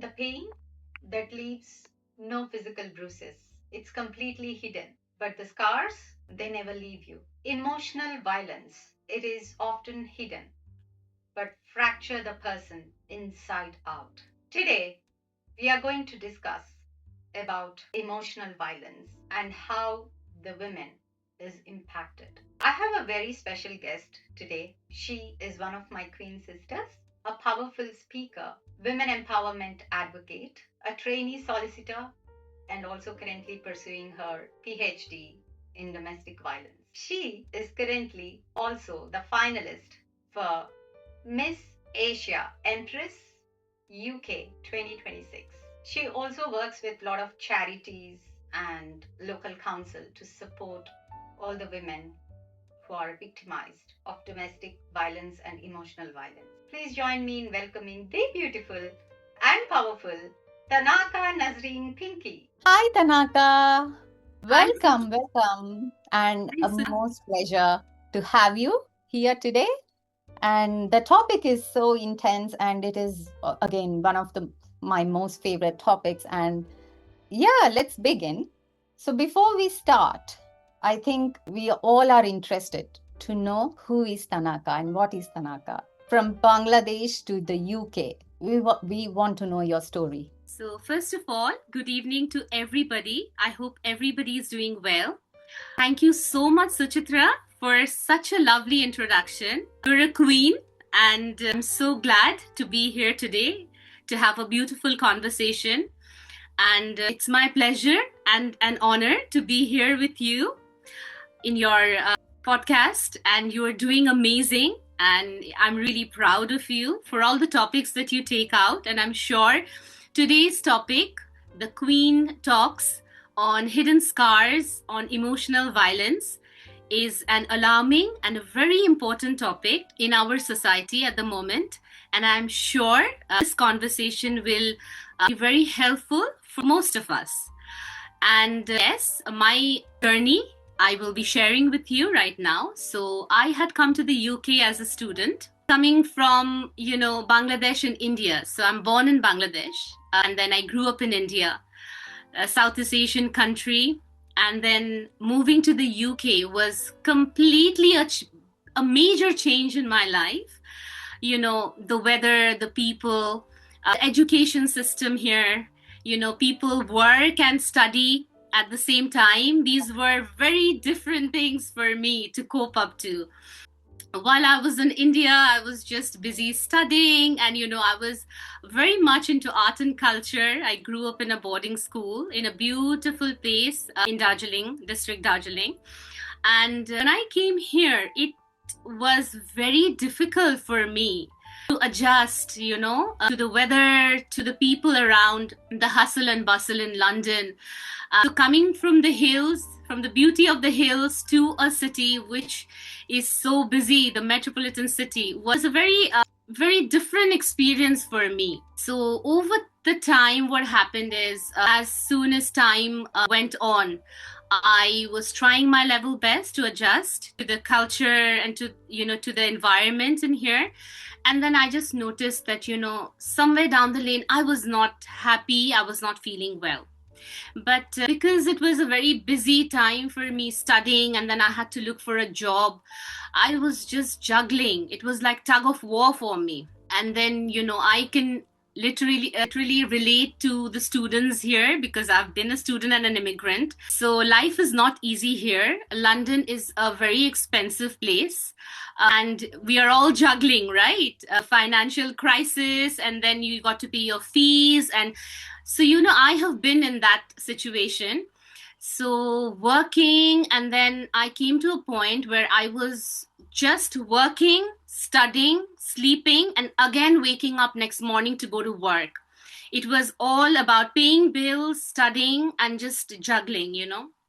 The pain that leaves no physical bruises. It's completely hidden. But the scars, they never leave you. Emotional violence, it is often hidden, but fracture the person inside out. Today, we are going to discuss about emotional violence and how the women is impacted. I have a very special guest today. She is one of my queen sisters, a powerful speaker, women empowerment advocate, a trainee solicitor, and also currently pursuing her PhD in domestic violence. She is currently also the finalist for Miss Asia Empress UK 2026. She also works with a lot of charities and local council to support all the women who are victimized of domestic violence and emotional violence. Please join me in welcoming the beautiful and powerful Tanaka Nasrin Pinki. Hi, Tanaka. Hi, Welcome. And a Sir. most pleasure to have you here today. And the topic is so intense, and it is, again, one of my most favorite topics. And yeah, let's begin. So, before we start, I think we all are interested to know who is Tanaka and what is Tanaka. From Bangladesh to the UK, we want to know your story. So, first of all, good evening to everybody. I hope everybody is doing well. Thank you so much, Suchitra, for such a lovely introduction. You're a queen, and I'm so glad to be here today to have a beautiful conversation. And it's my pleasure and an honor to be here with you in your podcast, and you're doing amazing. And I'm really proud of you for all the topics that you take out. And I'm sure today's topic, the Queen Talks on Hidden Scars on Emotional Violence, is an alarming and a very important topic in our society at the moment. And I'm sure this conversation will be very helpful for most of us. And yes, my journey I will be sharing with you right now. So I had come to the UK as a student, coming from, Bangladesh and India. So I'm born in Bangladesh, and then I grew up in India, a Southeast Asian country. And then moving to the UK was completely a major change in my life. The weather, the people, the education system here, people work and study at the same time. These were very different things for me to cope up to. While I was in India, I was just busy studying, and I was very much into art and culture. I grew up in a boarding school in a beautiful place in Darjeeling, district Darjeeling. And when I came here, it was very difficult for me to adjust, to the weather, to the people around, the hustle and bustle in London. So coming from the hills, from the beauty of the hills to a city which is so busy, the metropolitan city, was a very different experience for me. So over the time, what happened is, as soon as time went on, I was trying my level best to adjust to the culture and to the environment in here. And then I just noticed that, somewhere down the lane, I was not happy. I was not feeling well. But because it was a very busy time for me studying, and then I had to look for a job, I was just juggling. It was like tug of war for me. And then, I can literally relate to the students here because I've been a student and an immigrant. So life is not easy here. London is a very expensive place. And we are all juggling, right? A financial crisis, and then you got to pay your fees. And so, I have been in that situation. So working, and then I came to a point where I was just working, studying, sleeping, and again waking up next morning to go to work. It was all about paying bills, studying, and just juggling,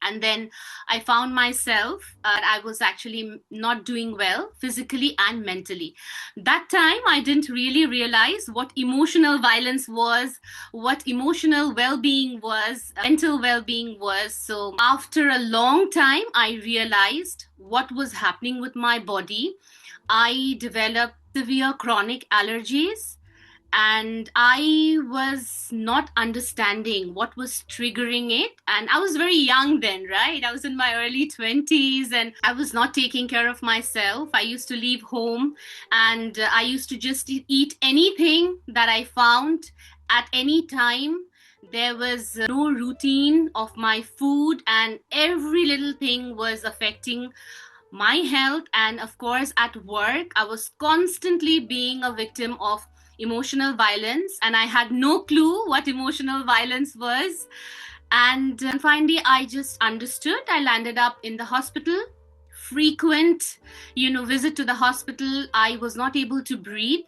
And then I found myself I was actually not doing well physically and mentally. That time I didn't really realize what emotional violence was, what emotional well-being was, mental well-being was. So after a long time, I realized what was happening with my body. I developed severe chronic allergies, and I was not understanding what was triggering it. And I was very young then, right? I was in my early 20s and I was not taking care of myself. I used to leave home and I used to just eat anything that I found at any time. There was no routine of my food, and every little thing was affecting my health. And of course, at work, I was constantly being a victim of emotional violence, and I had no clue what emotional violence was. And finally, I just understood. I landed up in the hospital. Frequent, visit to the hospital. I was not able to breathe,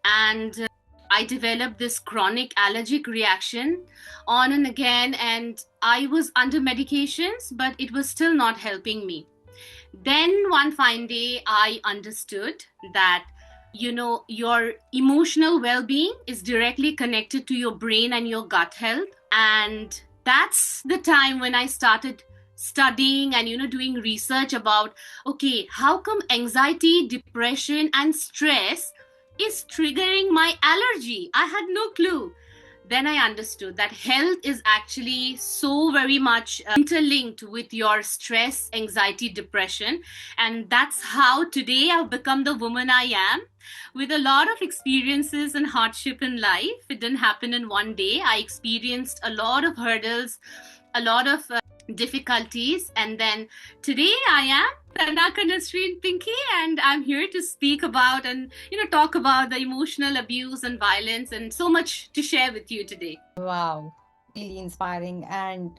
and I developed this chronic allergic reaction on and again, and I was under medications, but it was still not helping me. Then one fine day, I understood that, your emotional well being is directly connected to your brain and your gut health. And that's the time when I started studying and, doing research about, okay, how come anxiety, depression, and stress is triggering my allergy? I had no clue. Then I understood that health is actually so very much interlinked with your stress, anxiety, depression. And that's how today I've become the woman I am, with a lot of experiences and hardship in life. It didn't happen in one day. I experienced a lot of hurdles, a lot of difficulties. And then today I am Tanaka Nasrin Pinki, and I'm here to speak about and talk about the emotional abuse and violence, and so much to share with you today. Wow, really inspiring. And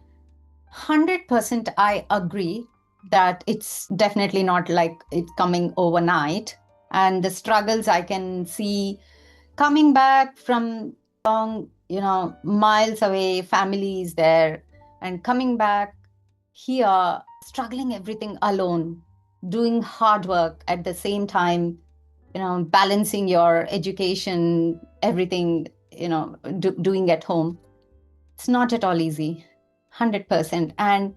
100% I agree that it's definitely not like it's coming overnight. And the struggles I can see coming back from long, miles away, families there, and coming back here, struggling everything alone, doing hard work at the same time, balancing your education, everything, doing at home. It's not at all easy, 100%. And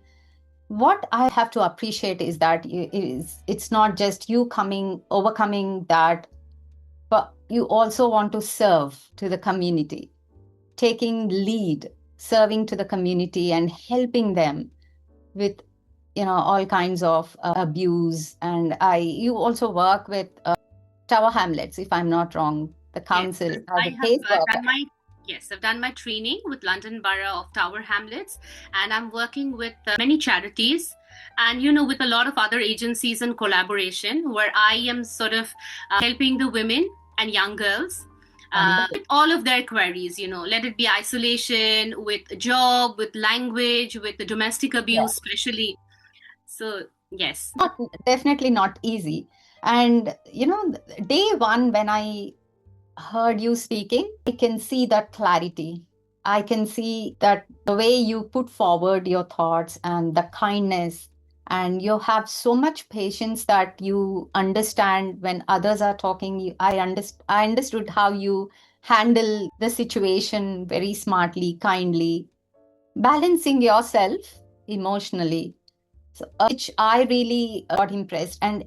what I have to appreciate is that it's not just you overcoming that, but you also want to serve to the community, taking lead, serving to the community and helping them with all kinds of abuse. And you also work with Tower Hamlets, if I'm not wrong, the council. Yes, as I a have caseworker. I've done my training with London Borough of Tower Hamlets, and I'm working with many charities and with a lot of other agencies in collaboration, where I am sort of helping the women and young girls with all of their queries, let it be isolation, with job, with language, with the domestic abuse, especially. So, yes. Definitely not easy. And, day one, when I heard you speaking, I can see that clarity. I can see that the way you put forward your thoughts and the kindness, and you have so much patience that you understand when others are talking. I understood how you handle the situation very smartly, kindly, balancing yourself emotionally. So, which I really got impressed, and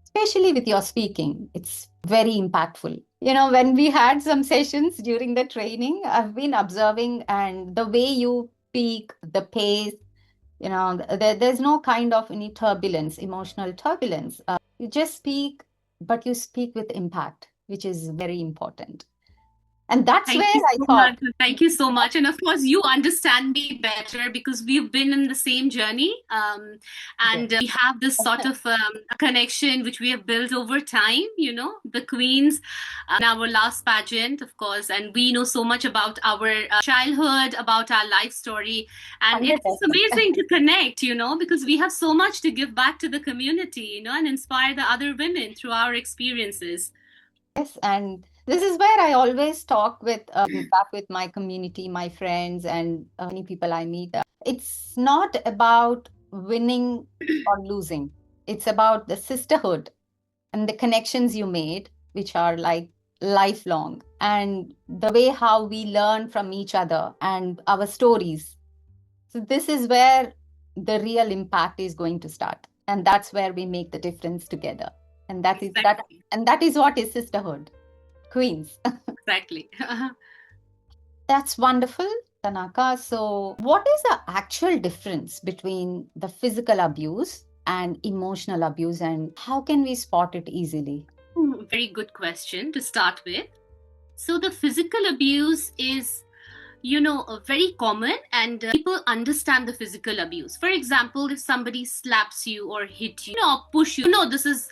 especially with your speaking, it's very impactful. When we had some sessions during the training, I've been observing, and the way you speak, the pace, there's no kind of any turbulence, emotional turbulence. You just speak, but you speak with impact, which is very important. And that's Thank where you I so thought, much. Thank you so much. And of course, you understand me better because we've been in the same journey. And we have this sort of a connection which we have built over time, the queens in our last pageant, of course. And we know so much about our childhood, about our life story. And it's 100%. amazing to connect, because we have so much to give back to the community, and inspire the other women through our experiences. Yes, and this is where I always talk with back with my community, my friends, and many people I meet. It's not about winning or losing. It's about the sisterhood and the connections you made, which are like lifelong, and the way how we learn from each other and our stories. So this is where the real impact is going to start, and that's where we make the difference together. And that is Exactly. and that is what is sisterhood. Queens. Exactly. That's wonderful, Tanaka. So, what is the actual difference between the physical abuse and emotional abuse, and how can we spot it easily? Very good question to start with. So, the physical abuse is very common, and people understand the physical abuse. For example, if somebody slaps you or hit you, or push you, this is,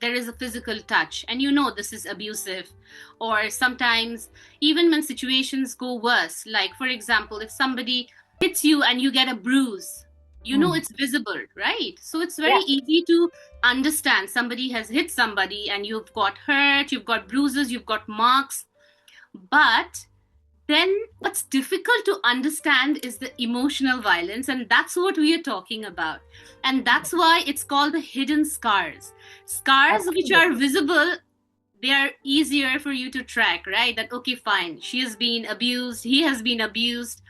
there is a physical touch, and this is abusive. Or sometimes, even when situations go worse, like for example, if somebody hits you and you get a bruise, it's visible, right? So it's very Yeah. easy to understand somebody has hit somebody and you've got hurt, you've got bruises, you've got marks. But then what's difficult to understand is the emotional violence, and that's what we are talking about. And that's why it's called the hidden scars. Scars which Absolutely. are visible, they are easier for you to track, right? That, okay, fine, she has been abused, he has been abused,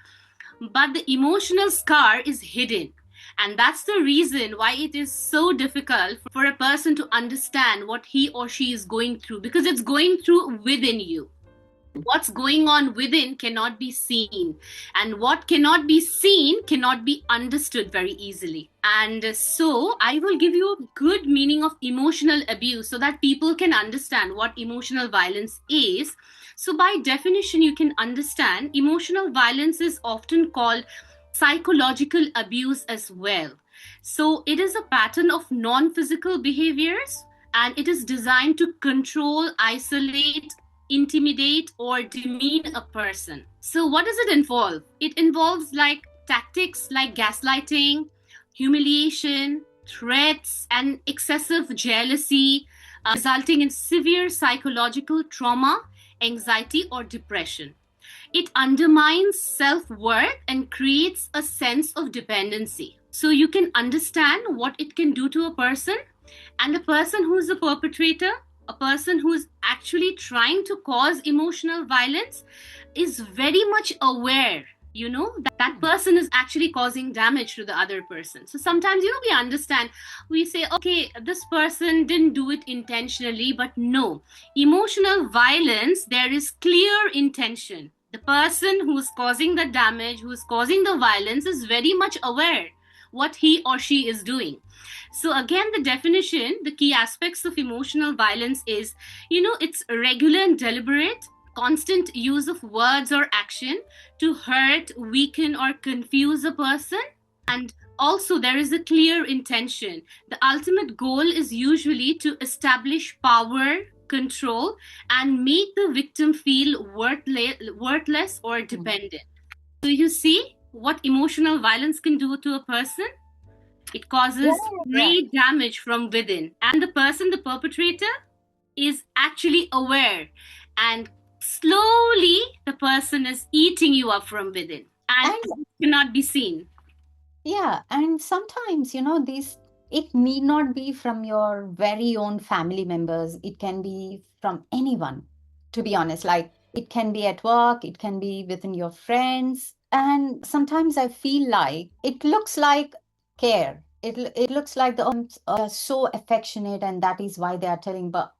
but the emotional scar is hidden. And that's the reason why it is so difficult for a person to understand what he or she is going through, because it's going through within you. What's going on within cannot be seen, and what cannot be seen cannot be understood very easily. And so I will give you a good meaning of emotional abuse so that people can understand what emotional violence is. So by definition, you can understand emotional violence is often called psychological abuse as well. So it is a pattern of non-physical behaviors, and it is designed to control, isolate, intimidate, or demean a person. So what does it involve? It involves like tactics like gaslighting, humiliation, threats, and excessive jealousy, resulting in severe psychological trauma, anxiety, or depression. It undermines self-worth and creates a sense of dependency. So you can understand what it can do to a person, and a person who is a perpetrator, a person who is actually trying to cause emotional violence, is very much aware, that person is actually causing damage to the other person. So sometimes, we understand, we say, okay, this person didn't do it intentionally, but no. Emotional violence, there is clear intention. The person who's causing the damage, who's causing the violence, is very much aware what he or she is doing. So again, the definition, the key aspects of emotional violence is, it's regular and deliberate, constant use of words or action to hurt, weaken, or confuse a person. And also, there is a clear intention. The ultimate goal is usually to establish power, control, and make the victim feel worthless or dependent. So you see what emotional violence can do to a person? It causes great damage from within. And the person, the perpetrator, is actually aware. And slowly, the person is eating you up from within. And it cannot be seen. Yeah, and sometimes, it need not be from your very own family members. It can be from anyone, to be honest. Like, it can be at work, it can be within your friends. And sometimes I feel like it looks like care. It looks like the are so affectionate, and that is why they are telling, but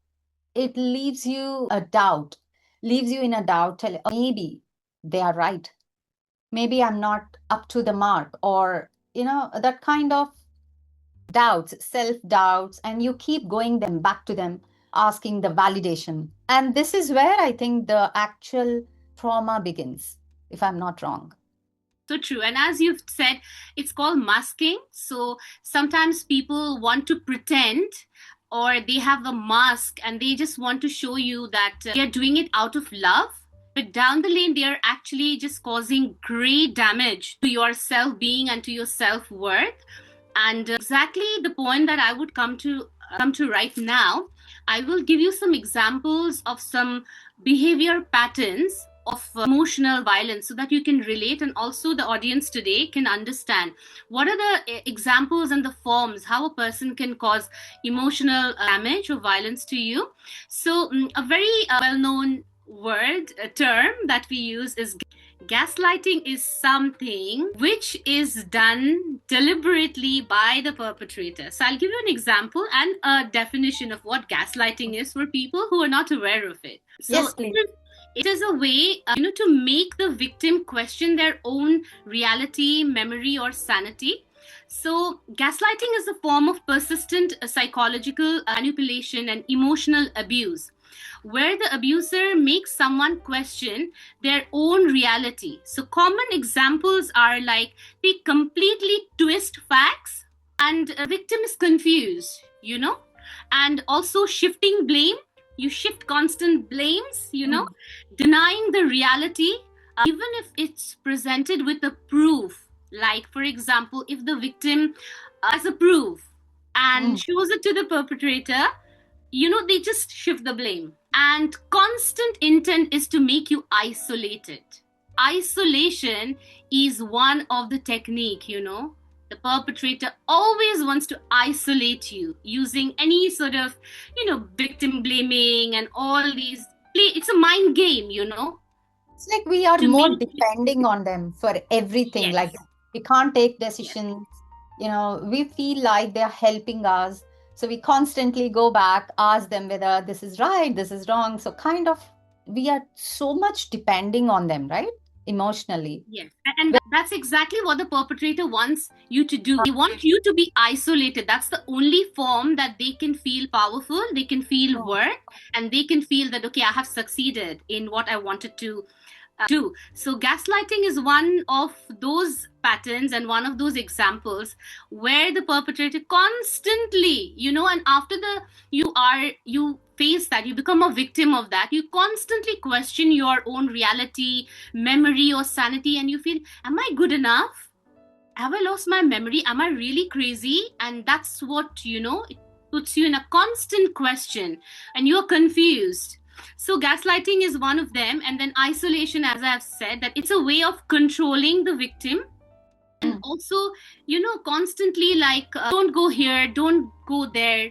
it leaves you in a doubt, maybe they are right. Maybe I'm not up to the mark, or that kind of doubts, self doubts, and you keep going them back to them, asking the validation. And this is where I think the actual trauma begins, if I'm not wrong. So true. And as you've said, it's called masking. So sometimes people want to pretend, or they have a mask and they just want to show you that they're doing it out of love. But down the lane, they are actually just causing great damage to your self-being and to your self-worth. And exactly the point that I would come to right now, I will give you some examples of some behavior patterns of emotional violence so that you can relate, and also the audience today can understand what are the examples and the forms how a person can cause emotional damage or violence to you. So a very well-known term that we use is gaslighting. Is something which is done deliberately by the perpetrator. So I'll give you an example and a definition of what gaslighting is for people who are not aware of it. So Yes, please. It is a way, to make the victim question their own reality, memory, or sanity. So, gaslighting is a form of persistent psychological manipulation and emotional abuse, where the abuser makes someone question their own reality. So, common examples are like they completely twist facts and a victim is confused, and also shifting blame. You shift constant blames, denying the reality, even if it's presented with a proof. Like, for example, if the victim has a proof and shows it to the perpetrator, they just shift the blame. And constant intent is to make you isolated. Isolation is one of the technique, the perpetrator always wants to isolate you using any sort of, victim blaming and all these play. It's a mind game, It's like we are to more make depending on them for everything. yes, Like we can't take yes, decisions. We feel like they're helping us. So we constantly go back, ask them whether this is right, this is wrong. So kind of we are so much depending on them, right? Emotionally. yes. And that's exactly what the perpetrator wants you to do. They want you to be isolated. That's the only form that they can feel powerful, they can feel worth, and they can feel that, okay, I have succeeded in what I wanted to do. So gaslighting is one of those patterns and one of those examples where the perpetrator constantly, and after you face that, you become a victim of that, you constantly question your own reality, memory, or sanity, and you feel, am I good enough? Have I lost my memory? Am I really crazy? And that's what, it puts you in a constant question and you're confused. So gaslighting is one of them. And then isolation, as I've said, that it's a way of controlling the victim. And also, constantly like, don't go here, don't go there.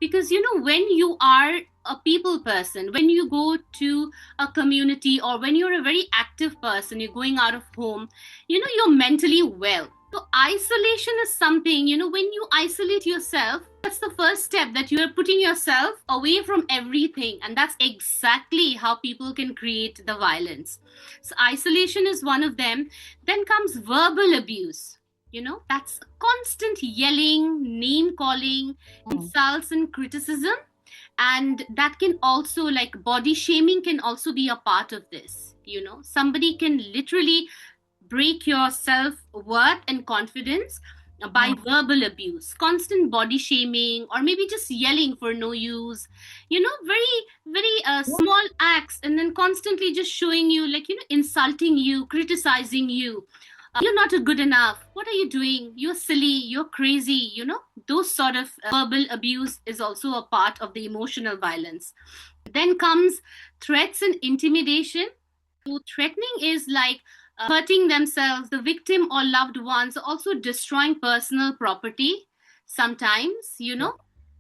Because, when you are a people person, when you go to a community, or when you're a very active person, you're going out of home, you're mentally well. So isolation is something, when you isolate yourself, that's the first step, that you are putting yourself away from everything. And that's exactly how people can create the violence. So isolation is one of them. Then comes verbal abuse. That's constant yelling, name calling, insults, and criticism. And that can also, like, body shaming can also be a part of this. Somebody can literally break your self-worth and confidence by verbal abuse, constant body shaming, or maybe just yelling for no use, very, very small acts, and then constantly just showing you, like, insulting you, criticizing you. You're not good enough. What are you doing? You're silly. You're crazy. Those sort of verbal abuse is also a part of the emotional violence. Then comes threats and intimidation. So threatening is like hurting themselves, the victim or loved ones, also destroying personal property. Sometimes,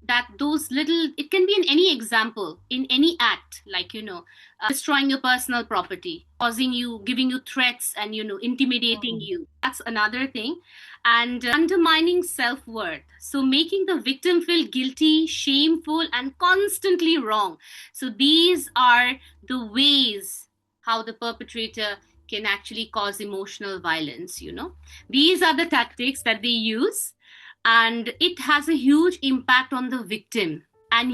that those little, it can be in any example, in any act, like, destroying your personal property, causing you, giving you threats, and, intimidating you. That's another thing. And undermining self-worth. So making the victim feel guilty, shameful, and constantly wrong. So these are the ways how the perpetrator can actually cause emotional violence. These are the tactics that they use, and it has a huge impact on the victim. And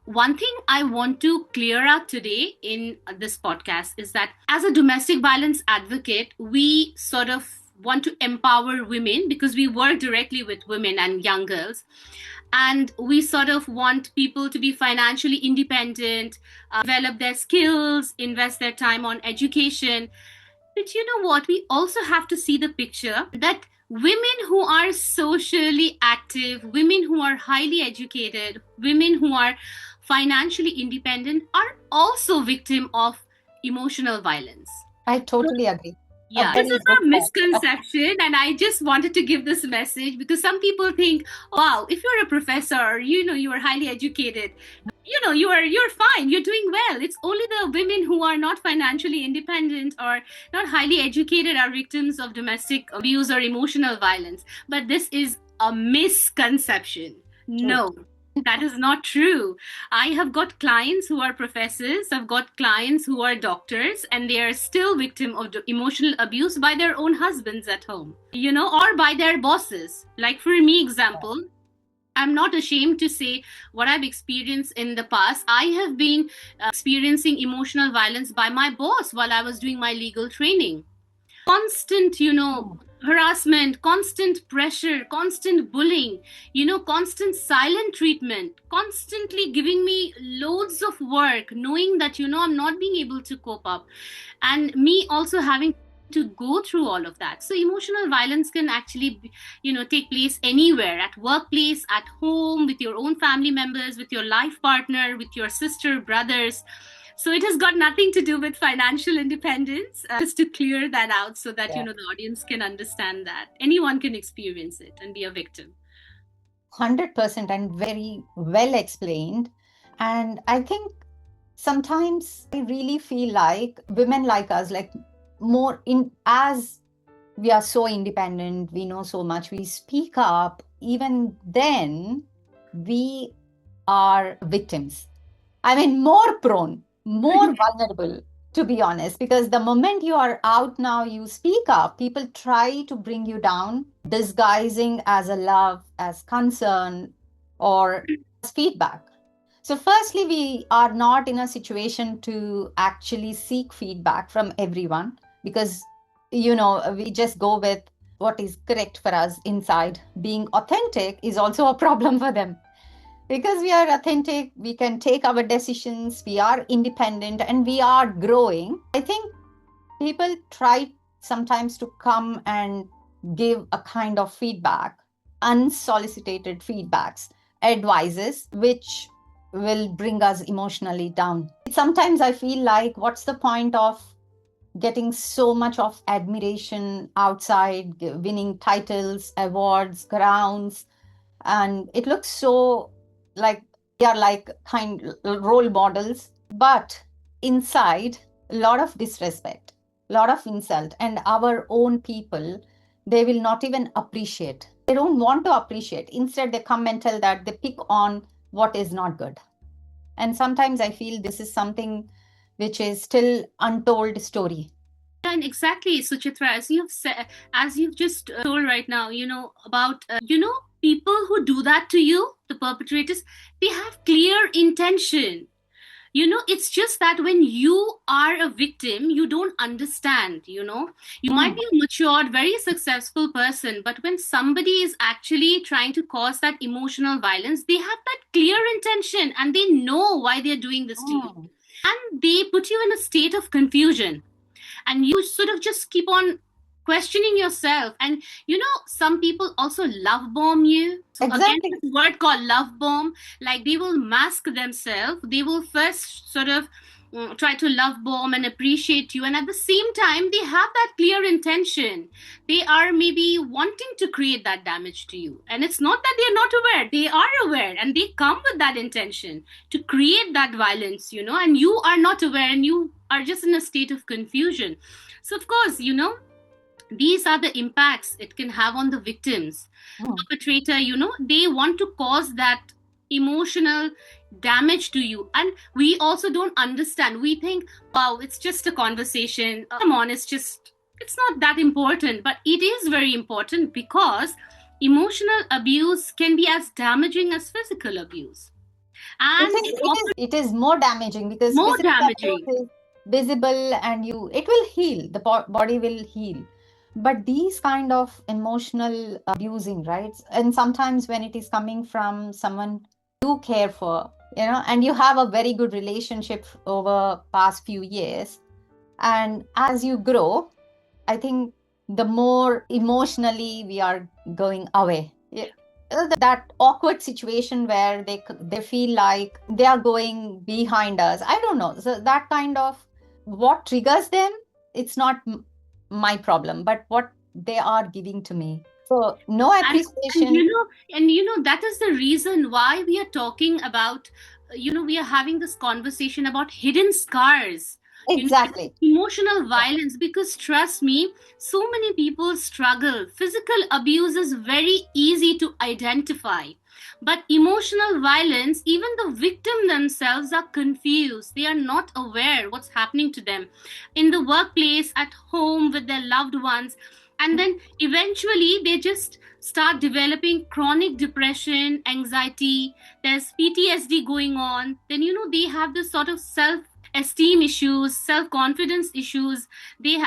one thing I want to clear out today in this podcast is that as a domestic violence advocate, we sort of want to empower women because we work directly with women and young girls. And we sort of want people to be financially independent, develop their skills, invest their time on education. But you know what? We also have to see the picture that women who are socially active, women who are highly educated, women who are financially independent are also victim of emotional violence. I totally agree. Yeah, this is a misconception, and I just wanted to give this message because some people think, wow, if you're a professor, or, you are highly educated, you're fine, you're doing well. It's only the women who are not financially independent or not highly educated are victims of domestic abuse or emotional violence. But this is a misconception. No, That is not true. I have got clients who are professors, I've got clients who are doctors, and they are still victim of emotional abuse by their own husbands at home, or by their bosses. Like for me, example, I'm not ashamed to say what I've experienced in the past. I have been experiencing emotional violence by my boss while I was doing my legal training. Constant, harassment, constant pressure, constant bullying, constant silent treatment, constantly giving me loads of work, knowing that, I'm not being able to cope up, and me also having to go through all of that. So emotional violence can actually take place anywhere, at workplace, at home, with your own family members, with your life partner, with your sister, brothers. So it has got nothing to do with financial independence. Just to clear that out so that Yeah. the audience can understand that anyone can experience it and be a victim. 100% and very well explained. And I think sometimes I really feel like women like us, like more in as we are so independent, we know so much, we speak up, even then we are victims. I mean, more prone, more vulnerable, to be honest, because the moment you are out now, you speak up, people try to bring you down, disguising as a love, as concern, or as feedback. So, firstly, we are not in a situation to actually seek feedback from everyone because, we just go with what is correct for us inside. Being authentic is also a problem for them because we are authentic, we can take our decisions, we are independent, and we are growing. I think people try sometimes to come and give a kind of feedback, unsolicited feedbacks, advices, which will bring us emotionally down. Sometimes I feel like, what's the point of getting so much of admiration outside, winning titles, awards, crowns, and it looks so like they are like kind role models, but inside a lot of disrespect, a lot of insult, and our own people, they will not even appreciate, they don't want to appreciate, instead they come and tell that they pick on what is not good. And sometimes I feel this is something which is still untold story. And exactly, Suchitra, as you've said, as you've just told right now, about people who do that to you, the perpetrators, they have clear intention. It's just that when you are a victim, you don't understand. You might be a matured, very successful person, but when somebody is actually trying to cause that emotional violence, they have that clear intention and they know why they're doing this to you, and they put you in a state of confusion, and you sort of just keep on questioning yourself. And some people also love bomb you. So again, Exactly. this word called love bomb, like they will mask themselves, they will first sort of try to love bomb and appreciate you, and at the same time they have that clear intention. They are maybe wanting to create that damage to you, and it's not that they're not aware, they are aware, and they come with that intention to create that violence, and you are not aware, and you are just in a state of confusion. So of course, these are the impacts it can have on the victims. Perpetrator, they want to cause that emotional damage to you, and we also don't understand. We think, wow, it's just a conversation, come on, it's not that important. But it is very important, because emotional abuse can be as damaging as physical abuse, and It is more damaging because more physical damaging. abuse is visible and it will heal, the body will heal. But these kind of emotional abusing, right? And sometimes when it is coming from someone you care for, and you have a very good relationship over past few years, and as you grow, I think the more emotionally we are going away. That awkward situation where they feel like they are going behind us. I don't know. So that kind of what triggers them, it's not my problem, but what they are giving to me. So no and, appreciation. that is the reason why we are talking about, we are having this conversation about hidden scars, Exactly. emotional violence, because trust me, so many people struggle. Physical abuse is very easy to identify. But emotional violence, even the victim themselves are confused. They are not aware what's happening to them in the workplace, at home, with their loved ones. And then eventually they just start developing chronic depression, anxiety, there's PTSD going on. Then, they have this sort of self-esteem issues, self-confidence issues. They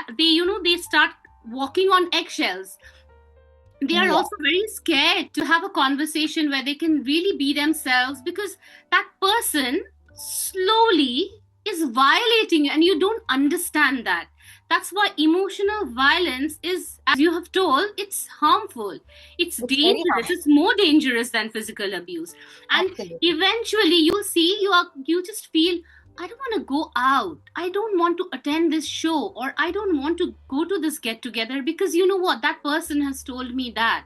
start walking on eggshells. They are Yeah. also very scared to have a conversation where they can really be themselves, because that person slowly is violating you and you don't understand that. That's why emotional violence is, as you have told, it's harmful. It's It's very dangerous. harmful. It's more dangerous than physical abuse. And Absolutely. eventually you'll see you just feel, I don't want to go out. I don't want to attend this show, or I don't want to go to this get together, because you know what? That person has told me that.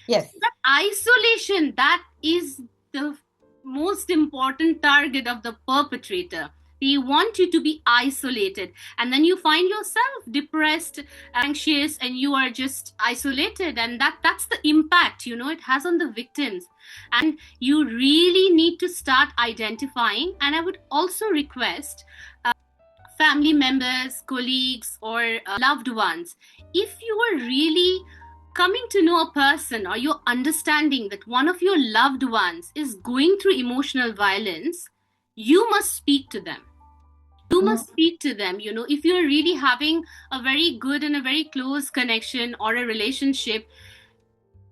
Yes. That isolation, that is the most important target of the perpetrator. They want you to be isolated, and then you find yourself depressed, anxious, and you are just isolated. And that's the impact it has on the victims. And you really need to start identifying. And I would also request family members, colleagues, or loved ones, if you are really coming to know a person, or you're understanding that one of your loved ones is going through emotional violence, you must speak to them. You must speak to them. If you're really having a very good and a very close connection or a relationship,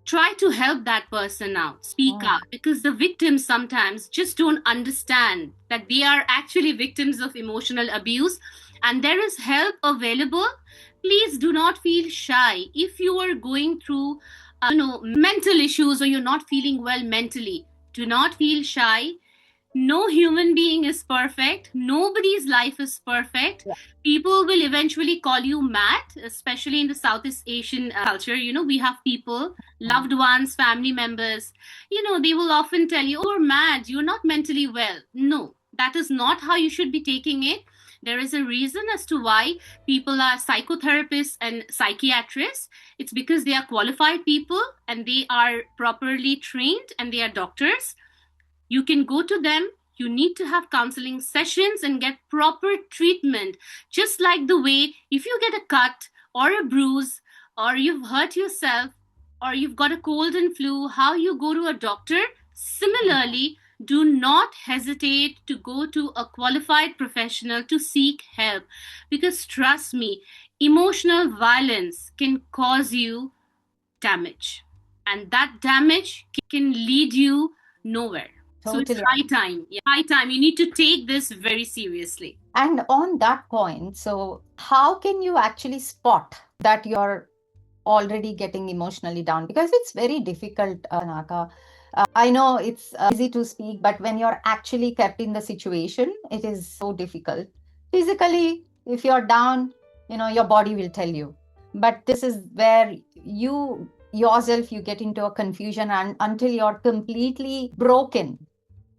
try to help that person out. Speak out, because the victims sometimes just don't understand that they are actually victims of emotional abuse, and there is help available. Please do not feel shy. If you are going through mental issues, or you're not feeling well mentally, do not feel shy. No human being is perfect. Nobody's life is perfect. Yeah. People will eventually call you mad, especially in the Southeast Asian culture. We have people, loved ones, family members, they will often tell you, oh, you're mad, you're not mentally well. No, that is not how you should be taking it. There is a reason as to why people are psychotherapists and psychiatrists. It's because they are qualified people, and they are properly trained, and they are doctors. You can go to them. You need to have counseling sessions and get proper treatment. Just like the way, if you get a cut or a bruise, or you've hurt yourself, or you've got a cold and flu, how you go to a doctor, similarly, do not hesitate to go to a qualified professional to seek help. Because trust me, emotional violence can cause you damage, and that damage can lead you nowhere. Totally. So it's high time. Yeah, high time. You need to take this very seriously. And on that point, so how can you actually spot that you're already getting emotionally down? Because it's very difficult, Tanaka. I know it's easy to speak, but when you're actually kept in the situation, it is so difficult. Physically, if you're down, your body will tell you. But this is where you yourself, you get into a confusion, and until you're completely broken,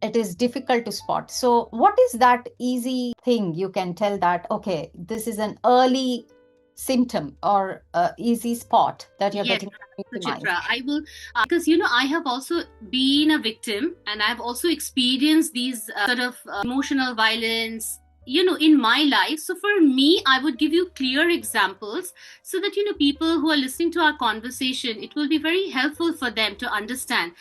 it is difficult to spot. So what is that easy thing you can tell that, okay, this is an early symptom or easy spot that you're getting victimized? Chitra, I will, because I have also been a victim, and I've also experienced these sort of emotional violence in my life. So for me, I would give you clear examples, so that people who are listening to our conversation, it will be very helpful for them to understand.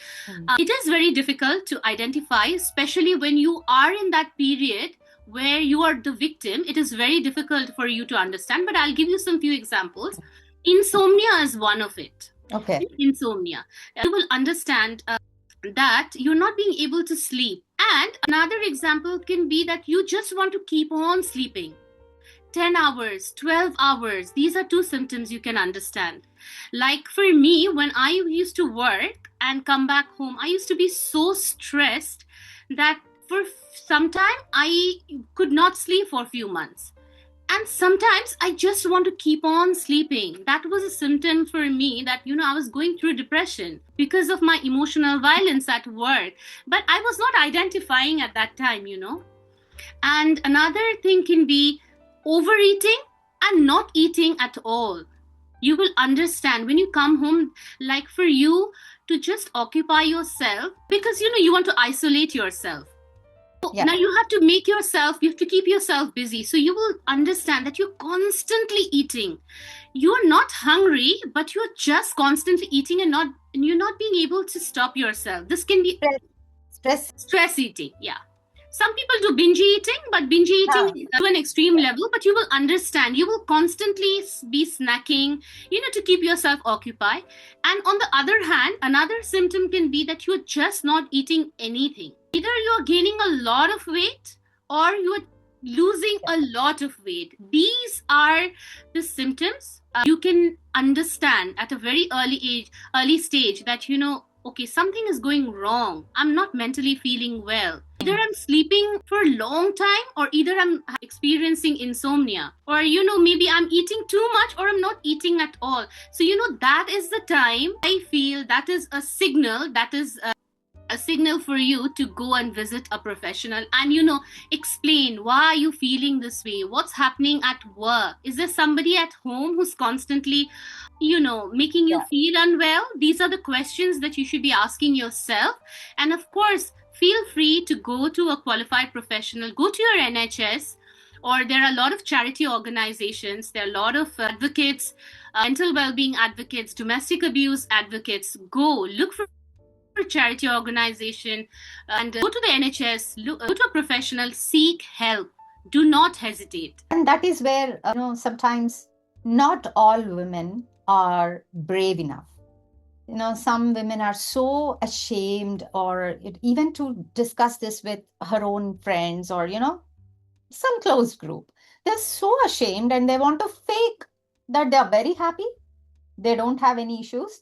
It is very difficult to identify, especially when you are in that period where you are the victim. It is very difficult for you to understand, but I'll give you some few examples. Insomnia is one of it. Okay. Insomnia. You will understand that you're not being able to sleep. And another example can be that you just want to keep on sleeping. 10 hours, 12 hours. These are two symptoms you can understand. Like for me, when I used to work and come back home, I used to be so stressed that for some time I could not sleep for a few months. And sometimes I just want to keep on sleeping. That was a symptom for me that, I was going through depression because of my emotional violence at work. But I was not identifying at that time, And another thing can be overeating and not eating at all. You will understand when you come home, like for you to just occupy yourself, because you want to isolate yourself. So Yeah. now you have to you have to keep yourself busy. So you will understand that you're constantly eating. You're not hungry, but you're just constantly eating and you're not being able to stop yourself. This can be Stress. stress eating. Yeah. Some people do binge eating, but binge eating Yeah. is to an extreme level. But you will understand. You will constantly be snacking, to keep yourself occupied. And on the other hand, another symptom can be that you're just not eating anything. Either you're gaining a lot of weight or you're losing a lot of weight. These are the symptoms you can understand at a very early stage that okay, something is going wrong. I'm not mentally feeling well. Either I'm sleeping for a long time, or either I'm experiencing insomnia, or maybe I'm eating too much, or I'm not eating at all. So that is the time I feel that is a signal, a signal for you to go and visit a professional and explain why are you feeling this way, what's happening at work, is there somebody at home who's constantly making you Yeah. feel unwell. These are the questions that you should be asking yourself. And of course, feel free to go to a qualified professional, go to your NHS, or there are a lot of charity organizations, there are a lot of advocates, mental well-being advocates, domestic abuse advocates. Go look for a charity organization and go to the NHS, go to a professional, seek help. Do not hesitate. And that is where, sometimes not all women are brave enough. Some women are so ashamed or even to discuss this with her own friends or, some closed group. They're so ashamed and they want to fake that they're very happy. They don't have any issues.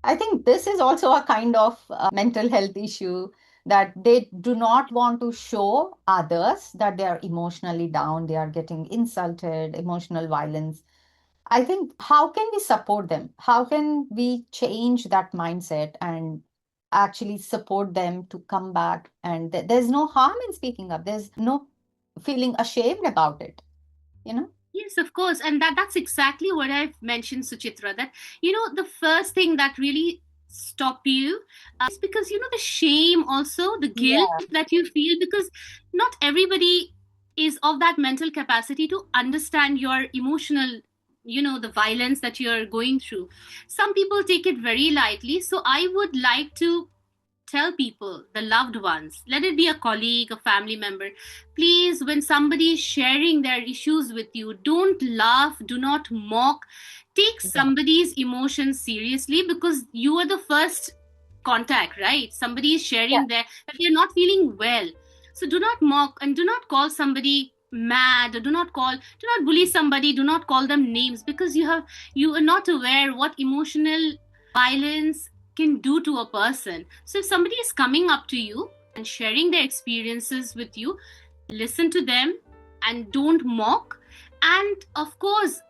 I think this is also a kind of mental health issue, that they do not want to show others that they are emotionally down, they are getting insulted, emotional violence. I think, how can we support them? How can we change that mindset and actually support them to come back? And there's no harm in speaking up. There's no feeling ashamed about it, you know? Yes, of course. And that's exactly what I've mentioned, Suchitra, that, the first thing that really stop you is because, the shame, also the guilt Yeah. that you feel, because not everybody is of that mental capacity to understand your emotional, the violence that you're going through. Some people take it very lightly. So I would like to tell people, the loved ones, let it be a colleague, a family member, please, when somebody is sharing their issues with you, don't laugh, do not mock, take Yeah. somebody's emotions seriously, because you are the first contact, right? Somebody is Yeah. sharing that they're not feeling well. So do not mock and do not call somebody mad, or do not bully somebody, do not call them names, because you are not aware what emotional violence can do to a person. So if somebody is coming up to you and sharing their experiences with you, listen to them and don't mock. And of course,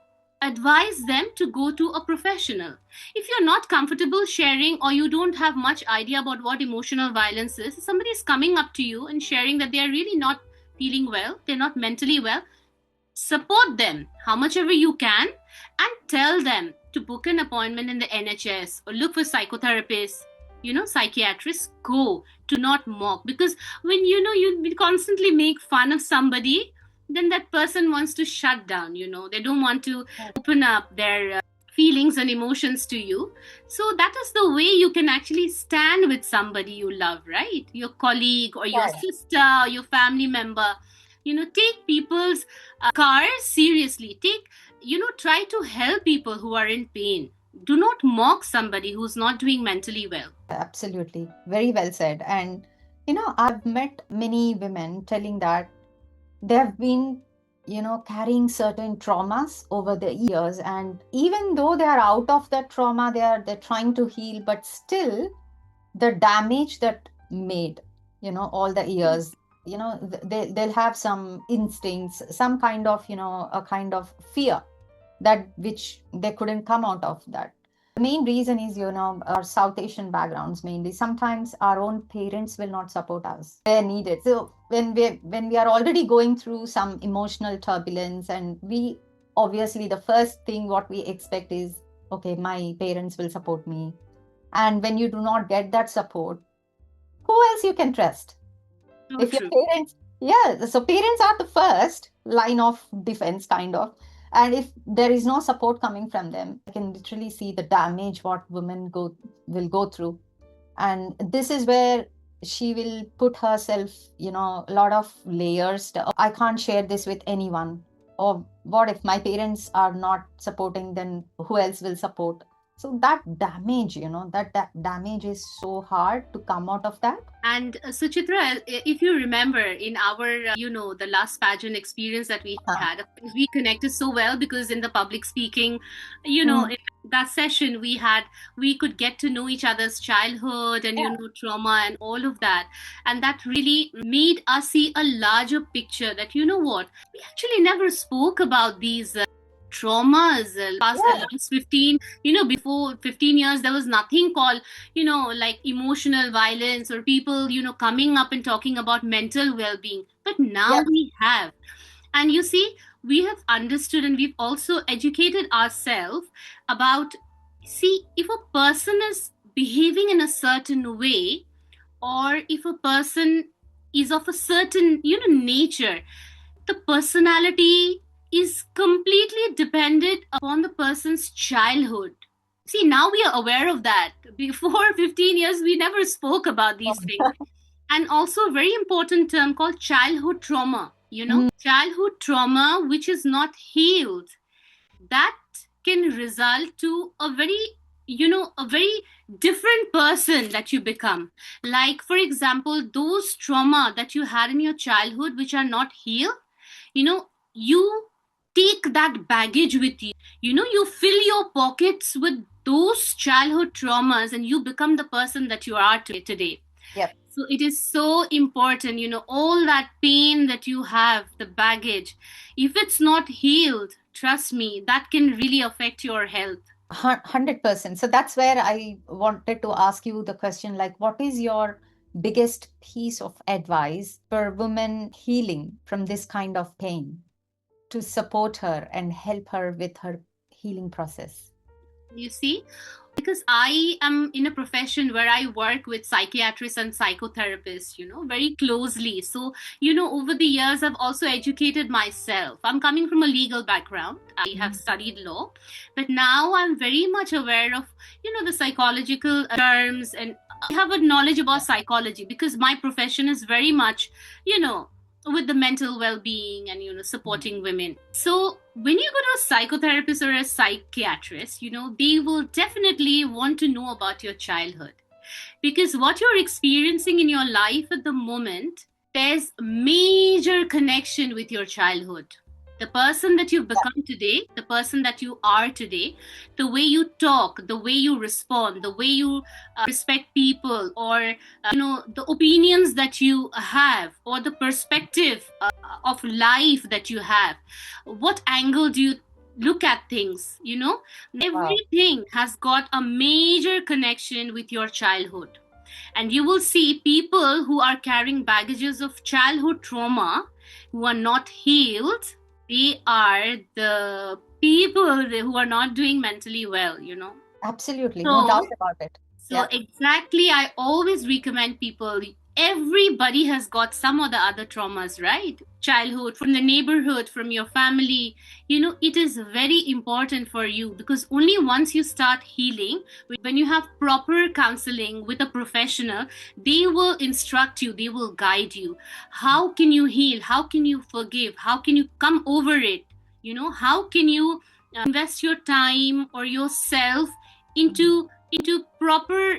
advise them to go to a professional. If you're not comfortable sharing, or you don't have much idea about what emotional violence is, if somebody is coming up to you and sharing that they are really not feeling well, they're not mentally well, support them how much ever you can, and tell them to book an appointment in the NHS or look for psychotherapists, psychiatrists. Go. Do not mock, because when you constantly make fun of somebody, then that person wants to shut down. They don't want to open up their feelings and emotions to you. So that is the way you can actually stand with somebody you love, right? Your colleague or your Yeah. sister or your family member. Take people's scars seriously. Try to help people who are in pain. Do not mock somebody who's not doing mentally well. Absolutely. Very well said. And, I've met many women telling that they have been, carrying certain traumas over the years. And even though they are out of that trauma, they're trying to heal, but still the damage that made, all the years, they'll have some instincts, some kind of, a kind of fear that which they couldn't come out of that. The main reason is, our South Asian backgrounds mainly. Sometimes our own parents will not support us. They're needed. So when we are already going through some emotional turbulence, and we obviously the first thing what we expect is okay, my parents will support me. And when you do not get that support, who else you can trust? So If your true. parents, yeah, so parents are the first line of defense, kind of. And if there is no support coming from them, I can literally see the damage what women will go through. And this is where she will put herself, a lot of layers. I can't share this with anyone. Or what if my parents are not supporting, then who else will support? So that damage, that damage is so hard to come out of that. And Suchitra, if you remember in our, the last pageant experience that we Uh, had, of course, we connected so well because in the public speaking, mm, in that session we could get to know each other's childhood and, yeah, trauma and all of that. And that really made us see a larger picture that, you know what, we actually never spoke about these traumas yeah, last 15, before 15 years, there was nothing called like emotional violence or people coming up and talking about mental well-being, but now yeah. we have. And you see, we have understood and we've also educated ourselves about, see, if a person is behaving in a certain way, or if a person is of a certain nature, the personality is completely dependent upon the person's childhood. See, now we are aware of that. Before 15 years, we never spoke about these things. And also, a very important term called childhood trauma. Mm, Childhood trauma, which is not healed, that can result to a very different person that you become. Like, for example, those trauma that you had in your childhood, which are not healed, you take that baggage with you. You fill your pockets with those childhood traumas and you become the person that you are today. yep. So it is so important, all that pain that you have, the baggage, if it's not healed, trust me, that can really affect your health. 100%. So that's where I wanted to ask you the question, like, what is your biggest piece of advice for women healing from this kind of pain to support her and help her with her healing process? You see, because I am in a profession where I work with psychiatrists and psychotherapists, very closely. So, over the years, I've also educated myself. I'm coming from a legal background. I have studied law, but now I'm very much aware of, the psychological terms, and I have a knowledge about psychology because my profession is very much, with the mental well-being and supporting women. So when you go to a psychotherapist or a psychiatrist, they will definitely want to know about your childhood, because what you're experiencing in your life at the moment, there's major connection with your childhood. The person that you've become today, the person that you are today, the way you talk, the way you respond, the way you respect people, or the opinions that you have, or the perspective of life that you have, what angle do you look at things, Wow. everything has got a major connection with your childhood. And you will see people who are carrying baggages of childhood trauma, who are not healed, they are the people who are not doing mentally well. Absolutely. No So, doubt about it. so Yeah. exactly, I always recommend people. Everybody has got some or the other traumas, right? Childhood, from the neighborhood, from your family. It is very important for you, because only once you start healing, when you have proper counseling with a professional, they will instruct you, they will guide you. How can you heal? How can you forgive? How can you come over it? How can you invest your time or yourself into proper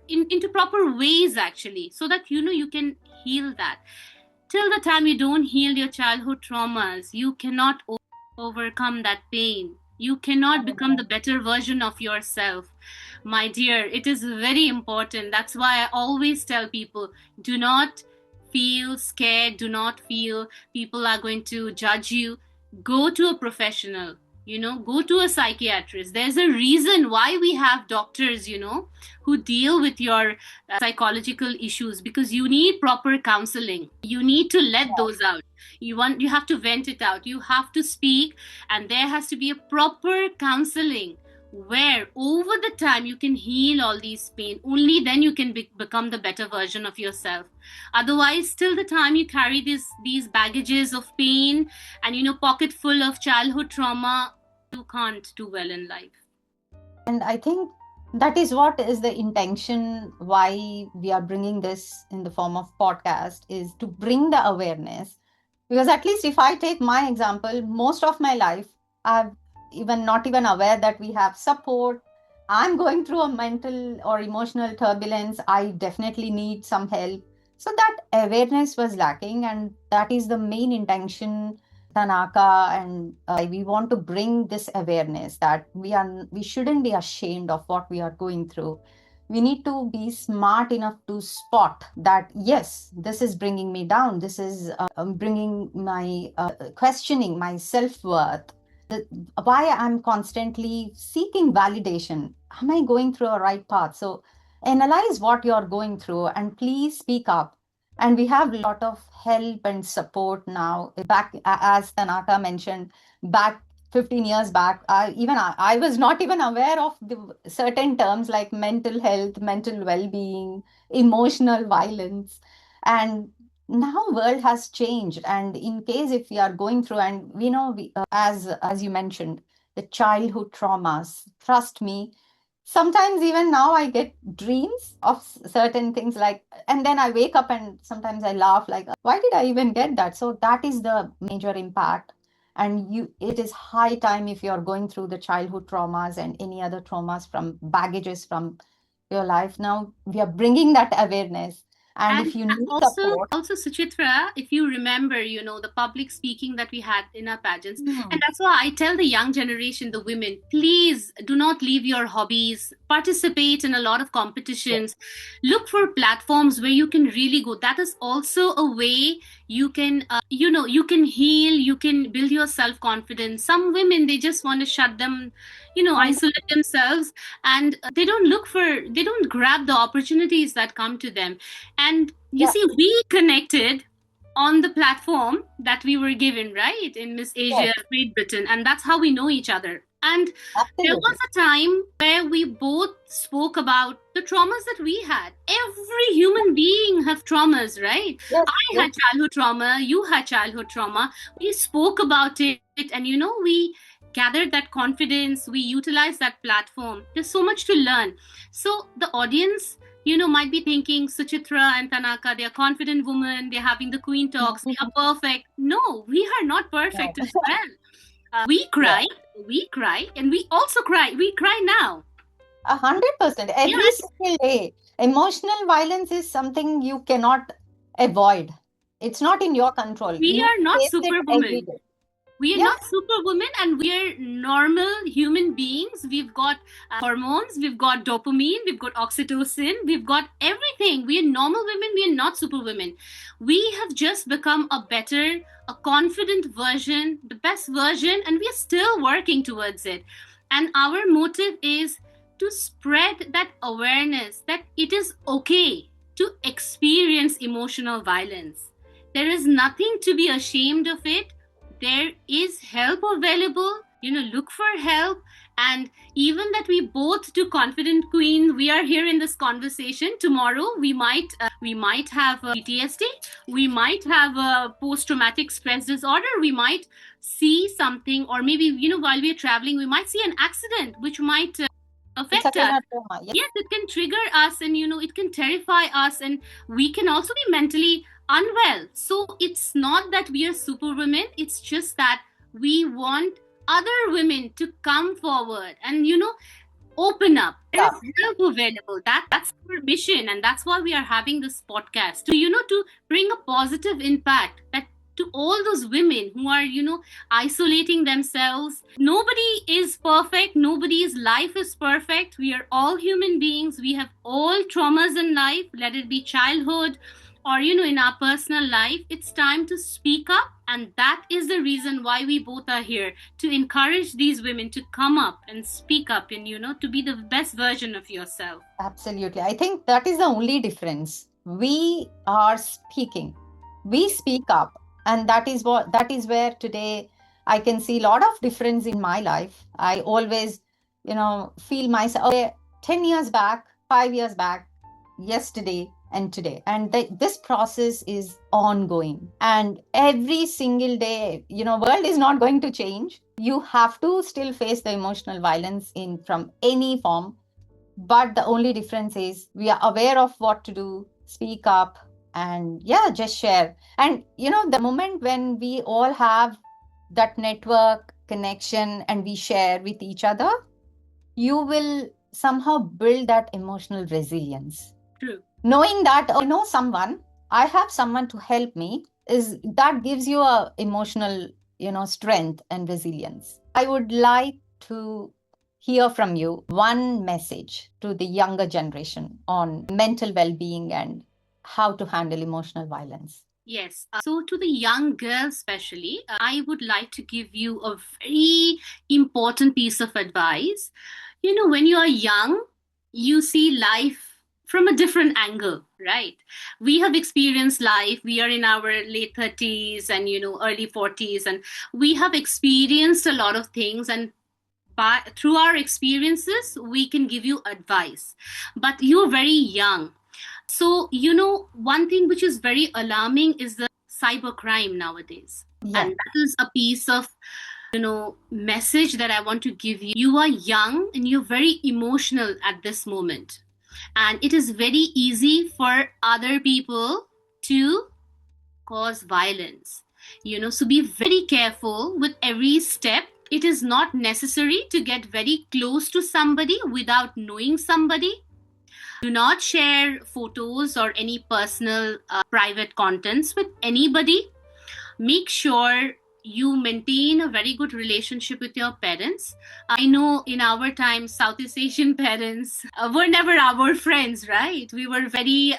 into proper ways, actually, so that you can heal that. Till the time you don't heal your childhood traumas, you cannot overcome that pain. You cannot become the better version of yourself. My dear, it is very important. That's why I always tell people, do not feel scared, do not feel people are going to judge you. Go to a professional. Go to a psychiatrist. There's a reason why we have doctors, who deal with your psychological issues, because you need proper counseling. You need to let those out. You have to vent it out. You have to speak, and there has to be a proper counseling where over the time you can heal all these pain. Only then you can become the better version of yourself. Otherwise, till the time you carry these baggages of pain and pocket full of childhood trauma, you can't do well in life. And I think that is what is the intention why we are bringing this in the form of podcast, is to bring the awareness. Because at least if I take my example, most of my life I've not even aware that we have support. I'm going through a mental or emotional turbulence. I definitely need some help. So that awareness was lacking, and that is the main intention, Tanaka, and we want to bring this awareness that we shouldn't be ashamed of what we are going through. We need to be smart enough to spot that, yes, this is bringing me down. This is bringing my questioning my self-worth. Why I'm constantly seeking validation. Am I going through a right path? So analyze what you're going through and please speak up. And we have a lot of help and support now. Back, as Tanaka mentioned, back 15 years back, I was not even aware of the certain terms like mental health, mental well-being, emotional violence. And now world has changed. And in case if we are going through, and as you mentioned, the childhood traumas, trust me, sometimes even now I get dreams of certain things, like, and then I wake up and sometimes I laugh like, why did I even get that? So that is the major impact. And it is high time, if you're going through the childhood traumas and any other traumas from baggages from your life, now we are bringing that awareness. And if you need support. Also, Suchitra, if you remember, the public speaking that we had in our pageants, Hmm. and that's why I tell the young generation, the women, please do not leave your hobbies, participate in a lot of competitions, look for platforms where you can really go. That is also a way you can, you can heal, you can build your self-confidence. Some women, they just want to shut them, isolate themselves, and they don't grab the opportunities that come to them. And you see, we connected on the platform that we were given, right, in Miss Asia, Great Britain, and that's how we know each other. And there was a time where we both spoke about the traumas that we had. Every human being have traumas, right? I had childhood trauma, you had childhood trauma. We spoke about it, and we gathered that confidence, we utilized that platform. There's so much to learn. So the audience, might be thinking Suchitra and Tanaka, they're confident women, they're having the queen talks, they are perfect. No, we are not perfect as well. We cry, and we also cry. We cry now. 100%. Every single day. Emotional violence is something you cannot avoid. It's not in your control. We are not face it every superwomen. day. We are not superwomen, and we are normal human beings. We've got hormones, we've got dopamine, we've got oxytocin, we've got everything. We are normal women, we are not superwomen. We have just become a confident version, the best version, and we are still working towards it. And our motive is to spread that awareness that it is okay to experience emotional violence. There is nothing to be ashamed of it. There is help available, look for help. And even that we both do Confident Queen, we are here in this conversation. Tomorrow we might have a PTSD, we might have a post-traumatic stress disorder, we might see something, or maybe while we are traveling we might see an accident which might affect us. Yes, it can trigger us, and it can terrify us, and we can also be mentally unwell. So it's not that we are superwomen, it's just that we want other women to come forward and open up. There's help available. That's our mission, and that's why we are having this podcast, to bring a positive impact that to all those women who are isolating themselves. Nobody is perfect, nobody's life is perfect. We are all human beings, we have all traumas in life, let it be childhood or in our personal life, it's time to speak up. And that is the reason why we both are here, to encourage these women to come up and speak up, and to be the best version of yourself. Absolutely. I think that is the only difference. We are speaking. We speak up. And that is where today I can see a lot of difference in my life. I always, feel myself, okay, 10 years back, 5 years back, yesterday and today. And this process is ongoing. And every single day, world is not going to change. You have to still face the emotional violence in from any form, but the only difference is we are aware of what to do, speak up, and yeah, just share. And the moment when we all have that network connection and we share with each other, you will somehow build that emotional resilience. True. Knowing that I know someone, I have someone to help me, is that gives you a emotional, strength and resilience. I would like to hear from you one message to the younger generation on mental well-being and how to handle emotional violence. Yes. So, to the young girls, especially, I would like to give you a very important piece of advice. When you are young, you see life from a different angle, right? We have experienced life. We are in our late 30s and, early 40s, and we have experienced a lot of things. And through our experiences, we can give you advice. But you're very young. So, one thing which is very alarming is the cybercrime nowadays. Yeah. And that is a piece of, message that I want to give you. You are young and you're very emotional at this moment. And it is very easy for other people to cause violence. So be very careful with every step. It is not necessary to get very close to somebody without knowing somebody. Do not share photos or any personal private contents with anybody. Make sure you maintain a very good relationship with your parents. I know in our time, Southeast Asian parents were never our friends, right? We were very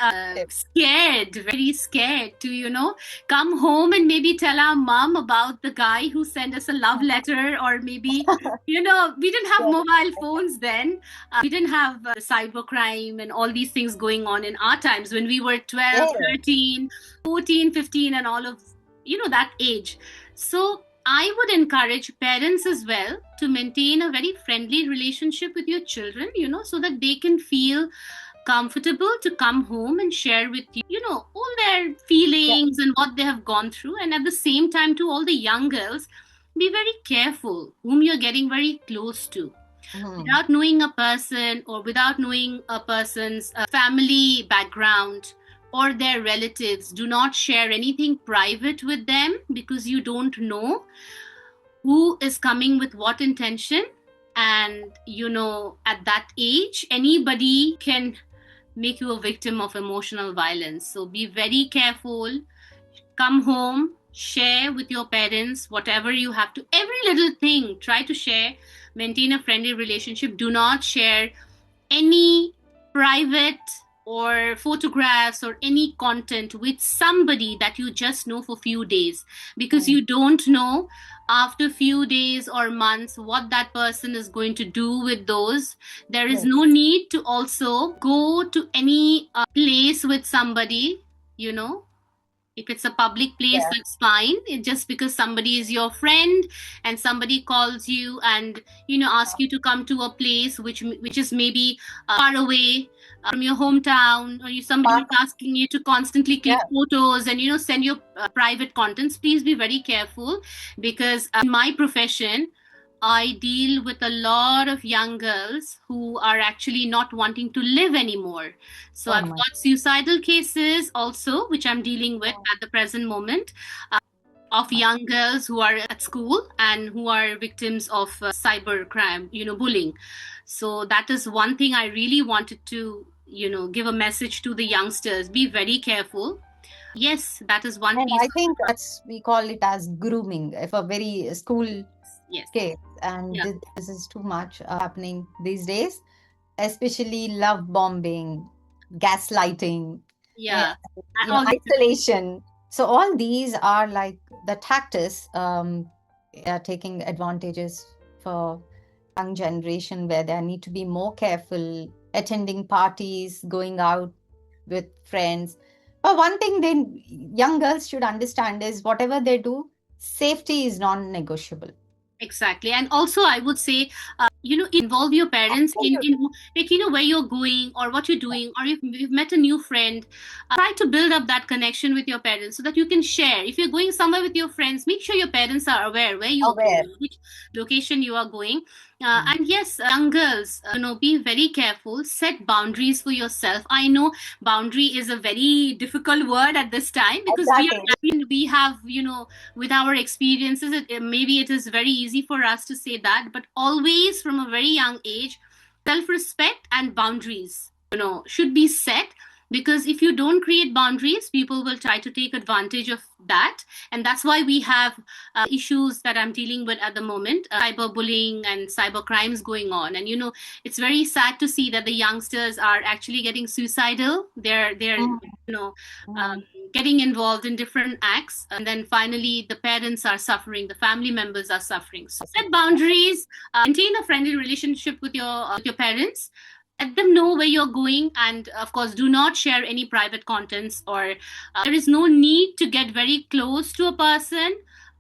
scared, very scared to, come home and maybe tell our mom about the guy who sent us a love letter, or maybe, we didn't have mobile phones then. We didn't have cybercrime and all these things going on in our times when we were 12, 13, 14, 15, and all of that age. So I would encourage parents as well to maintain a very friendly relationship with your children, so that they can feel comfortable to come home and share with you, all their feelings and what they have gone through. And at the same time, to all the young girls, be very careful whom you're getting very close to. Without knowing a person, or without knowing a person's family background or their relatives, do not share anything private with them, because you don't know who is coming with what intention. And at that age, anybody can make you a victim of emotional violence. So be very careful. Come home, share with your parents whatever you have to. Every little thing, try to share. Maintain a friendly relationship. Do not share any private or photographs or any content with somebody that you just know for few days, because you don't know after few days or months what that person is going to do with those. There is no need to also go to any place with somebody, if it's a public place, that's fine. It's just because somebody is your friend and somebody calls you and, ask you to come to a place which is maybe far away from your hometown, or somebody is asking you to constantly click photos and, send your private contents. Please be very careful, because in my profession, I deal with a lot of young girls who are actually not wanting to live anymore. So I've got suicidal cases also, which I'm dealing with at the present moment, of young girls who are at school and who are victims of cyber crime, bullying. So that is one thing I really wanted to, give a message to the youngsters. Be very careful. Yes, that is one piece. I think we call it as grooming, if a very school case. And this is too much happening these days, especially love bombing, gaslighting. Yeah. And you know, all isolation. So all these are like the tactics are taking advantages for young generation where they need to be more careful attending parties, going out with friends. But one thing then young girls should understand is whatever they do, safety is non-negotiable. Exactly. And also, I would say, involve your parents in Absolutely. like, where you're going or what you're doing, or if you've met a new friend, try to build up that connection with your parents so that you can share. If you're going somewhere with your friends, make sure your parents are aware where you're Aware. going, which location you are going. And yes, young girls, be very careful, set boundaries for yourself. I know boundary is a very difficult word at this time because Exactly. we have, with our experiences, maybe it is very easy for us to say that, but always from a very young age, self-respect and boundaries, should be set, because if you don't create boundaries, people will try to take advantage of that. And that's why we have issues that I'm dealing with at the moment, cyberbullying and cyber crimes going on. And it's very sad to see that the youngsters are actually getting suicidal. They're Mm, um, mm. getting involved in different acts, and then finally the parents are suffering, the family members are suffering. So set boundaries, maintain a friendly relationship with your parents, let them know where you're going, and of course do not share any private contents, or there is no need to get very close to a person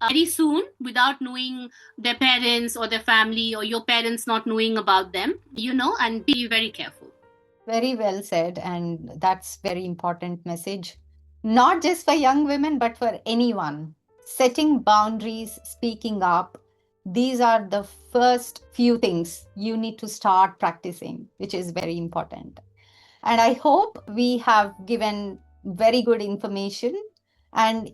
very soon without knowing their parents or their family, or your parents not knowing about them, and be very careful. Very well said, and that's very important message, not just for young women, but for anyone. Setting boundaries, speaking up, these are the first few things you need to start practicing, which is very important. And I hope we have given very good information. And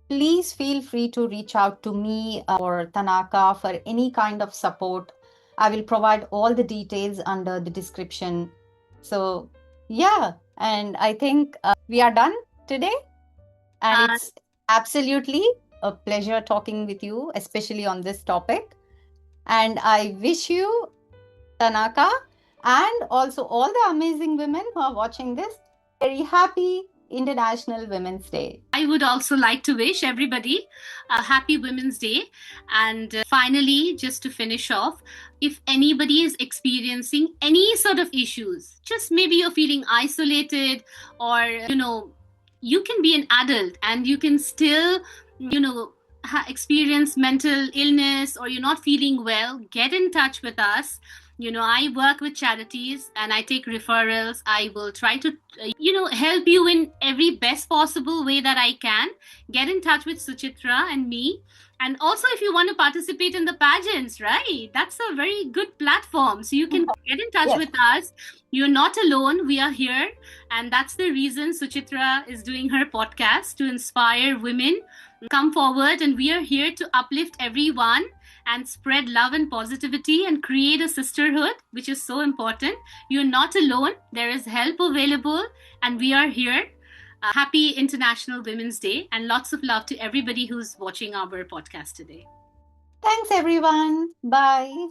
please feel free to reach out to me or Tanaka for any kind of support. I will provide all the details under the description. So, yeah, and I think we are done today. And uh, it's absolutely a pleasure talking with you, especially on this topic. And I wish you, Tanaka, and also all the amazing women who are watching this, very happy International Women's Day. I would also like to wish everybody a happy Women's Day. And finally, just to finish off, if anybody is experiencing any sort of issues, just maybe you're feeling isolated, or, you can be an adult and you can still, experience mental illness, or you're not feeling well, get in touch with us. I work with charities and I take referrals. I will try to help you in every best possible way that I can. Get in touch with Suchitra and me. And also, if you want to participate in the pageants, right, that's a very good platform, so you can get in touch Yes. with us. You're not alone, we are here. And that's the reason Suchitra is doing her podcast, to inspire women. Come forward, and we are here to uplift everyone and spread love and positivity and create a sisterhood, which is so important. You're not alone. There is help available, and we are here. Happy International Women's Day, and lots of love to everybody who's watching our podcast today. Thanks, everyone. Bye.